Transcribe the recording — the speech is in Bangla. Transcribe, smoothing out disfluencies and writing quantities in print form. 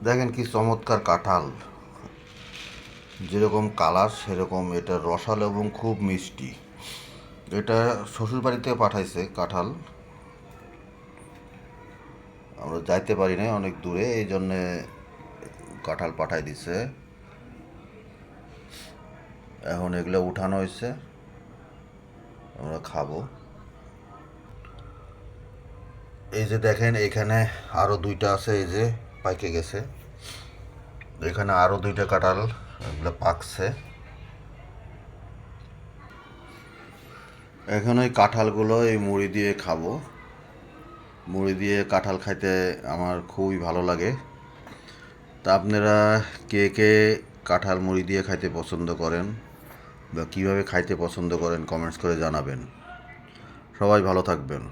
দেখেন কি চমৎকার কাঁঠাল, যেরকম কালার সেরকম এটা রসালো এবং খুব মিষ্টি। এটা শ্বশুর বাড়ি থেকে পাঠাইছে কাঁঠাল, আমরা যাইতে পারি নাই অনেক দূরে, এই জন্যে কাঁঠাল পাঠাই দিছে। এখন এগুলো উঠানো হয়েছে, আমরা খাবো। এই যে দেখেন এখানে আরো দুইটা আছে, এই যে পাইকে গেছে। এখানে আরো দুইটা কাঁঠাল, এগুলো পাকছে। এখন ওই কাঁঠালগুলো এই মুড়ি দিয়ে খাবো। মুড়ি দিয়ে কাঁঠাল খাইতে আমার খুবই ভালো লাগে। তা আপনারা কে কে কাঁঠাল মুড়ি দিয়ে খাইতে পছন্দ করেন বা কীভাবে খাইতে পছন্দ করেন কমেন্টস করে জানাবেন। সবাই ভালো থাকবেন।